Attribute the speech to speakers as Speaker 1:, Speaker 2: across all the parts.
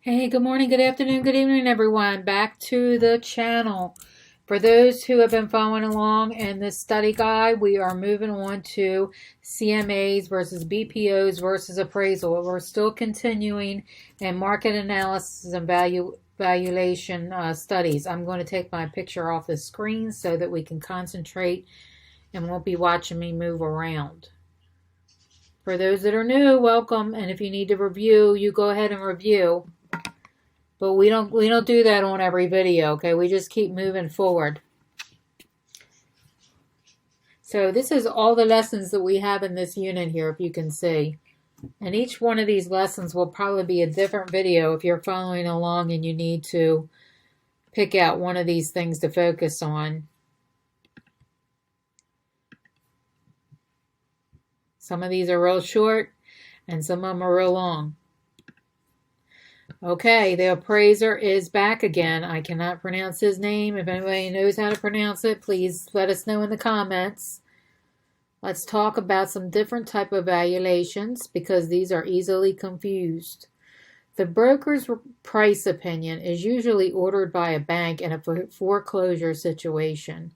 Speaker 1: Hey, good morning, good afternoon, good evening, everyone. Back to the channel. For those who have been following along in this study guide, we are moving on to CMAs versus BPOs versus appraisal. We're still continuing in market analysis and valuation studies. I'm going to take my picture off the screen so that we can concentrate and won't be watching me move around. For those that are new, welcome. And if you need to review, you go ahead and review. But we don't do that on every video, okay? We just keep moving forward. So this is all the lessons that we have in this unit here, if you can see. And each one of these lessons will probably be a different video if you're following along and you need to pick out one of these things to focus on. Some of these are real short and some of them are real long. Okay, the appraiser is back again. I cannot pronounce his name. If anybody knows how to pronounce it, please let us know in the comments. Let's talk about some different type of valuations because these are easily confused. The broker's price opinion is usually ordered by a bank in a foreclosure situation.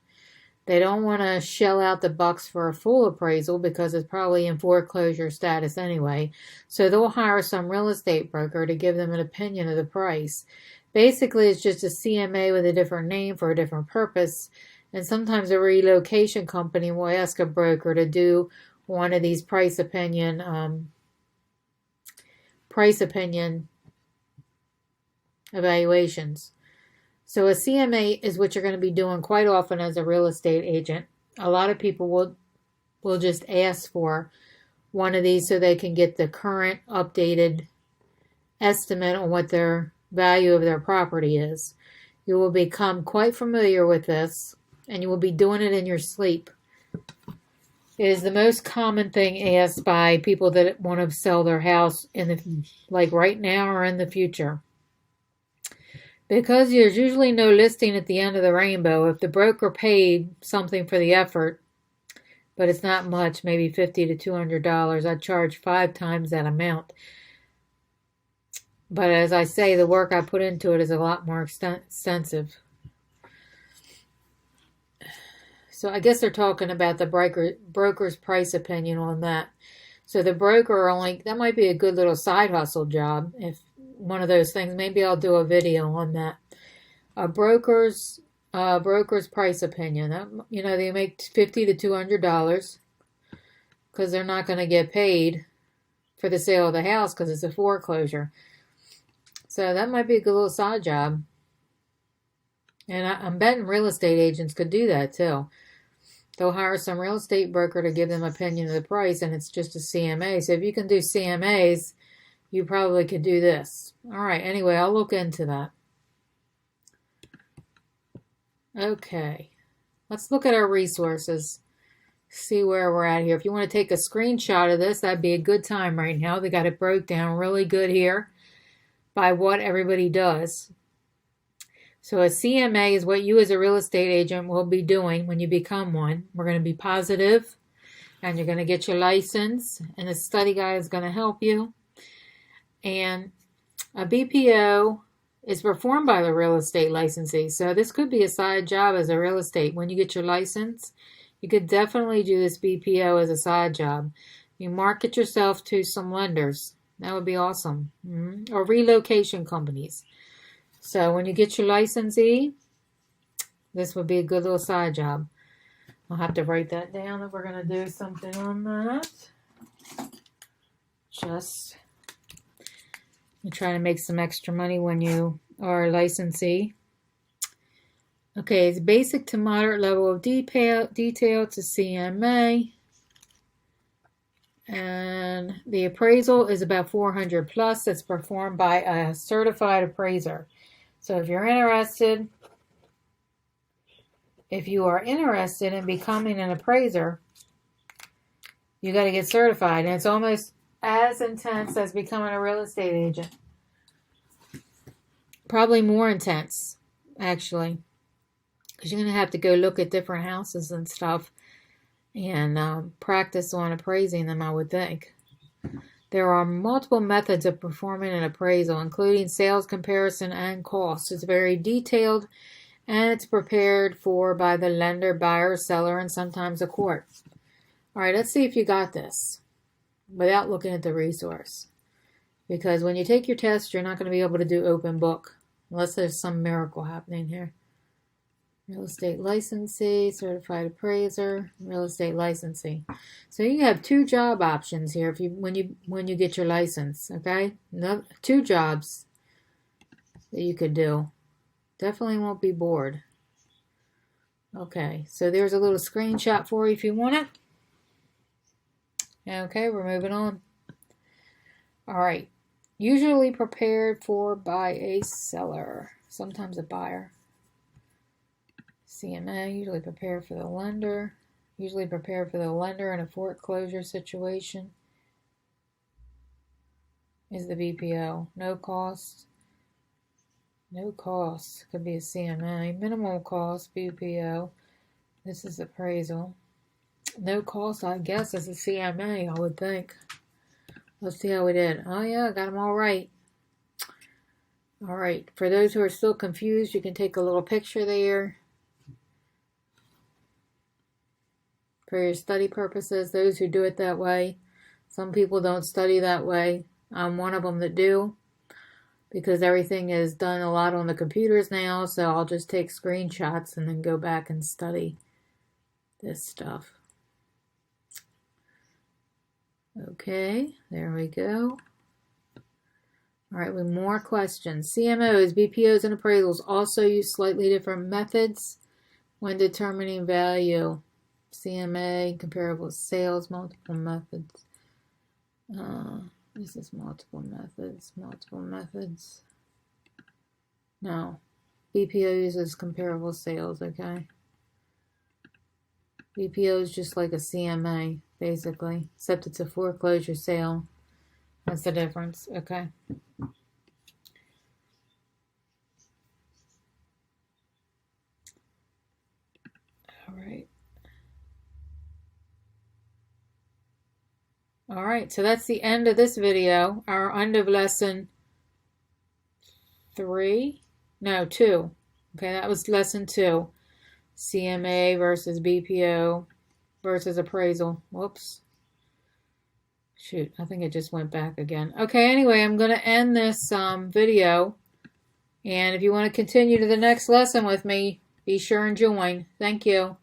Speaker 1: They don't want to shell out the bucks for a full appraisal because it's probably in foreclosure status anyway. So they'll hire some real estate broker to give them an opinion of the price. Basically, it's just a CMA with a different name for a different purpose. And sometimes a relocation company will ask a broker to do one of these price opinion evaluations. So a CMA is what you're going to be doing quite often as a real estate agent. A lot of people will just ask for one of these so they can get the current updated estimate on what their value of their property is. You will become quite familiar with this and you will be doing it in your sleep. It is the most common thing asked by people that want to sell their house like right now or in the future. Because there's usually no listing at the end of the rainbow, if the broker paid something for the effort, but it's not much, maybe $50 to $200, I'd charge 5 times that amount. But as I say, the work I put into it is a lot more extensive. So I guess they're talking about the broker's price opinion on that. So the broker that might be a good little side hustle job if one of those things. Maybe I'll do a video on that. A broker's price opinion. They make $50 to $200 because they're not going to get paid for the sale of the house because it's a foreclosure. So that might be a good little side job. And I'm betting real estate agents could do that too. They'll hire some real estate broker to give them an opinion of the price, and it's just a CMA. So if you can do CMAs, you probably could do this. All right, anyway, I'll look into that. Okay, let's look at our resources, see where we're at here. If you want to take a screenshot of this, that'd be a good time right now. They got it broke down really good here by what everybody does. So a CMA is what you as a real estate agent will be doing when you become one. We're going to be positive, and you're going to get your license, and the study guide is going to help you. And a BPO is performed by the real estate licensee. So this could be a side job as a real estate. When you get your license, you could definitely do this BPO as a side job. You market yourself to some lenders. That would be awesome. Or relocation companies. So when you get your licensee, this would be a good little side job. I'll have to write that down if we're going to do something on that. You try to make some extra money when you are a licensee. Okay, it's basic to moderate level of detail to CMA. And the appraisal is about 400 plus. It's performed by a certified appraiser. So if you are interested in becoming an appraiser, you got to get certified. And it's almost as intense as becoming a real estate agent. Probably more intense, actually. Because you're going to have to go look at different houses and stuff and practice on appraising them, I would think. There are multiple methods of performing an appraisal, including sales comparison and cost. It's very detailed, and it's prepared for by the lender, buyer, seller, and sometimes a court. All right, let's see if you got this without looking at the resource. Because when you take your test, you're not going to be able to do open book unless there's some miracle happening here. Real estate licensee, certified appraiser, real estate licensee. So you have 2 job options here if you when you get your license, okay? 2 jobs that you could do. Definitely won't be bored. Okay, so there's a little screenshot for you if you want it. Okay, we're moving on. All right. Usually prepared for by a seller, sometimes a buyer. CMA, usually prepared for the lender. Usually prepared for the lender in a foreclosure situation. Is the BPO. No cost. No cost. Could be a CMA. Minimal cost, BPO. This is appraisal. No cost, I guess, is a CMA, I would think. Let's see how we did. Oh, yeah, got them all right. All right. For those who are still confused, you can take a little picture there. For your study purposes, those who do it that way. Some people don't study that way. I'm one of them that do, because everything is done a lot on the computers now, so I'll just take screenshots and then go back and study this stuff. Okay, there we go. All right, with more questions. CMOs, BPOs, and appraisals also use slightly different methods when determining value. CMA, comparable sales, multiple methods. This is multiple methods. No. BPO uses comparable sales, okay? BPO is just like a CMA, basically, except it's a foreclosure sale. That's the difference, okay? All right. All right, so that's the end of this video. Our end of lesson 2. Okay, that was lesson 2. CMA versus BPO versus appraisal. Whoops. Shoot, I think it just went back again. Okay, anyway, I'm going to end this video. And if you want to continue to the next lesson with me, be sure and join. Thank you.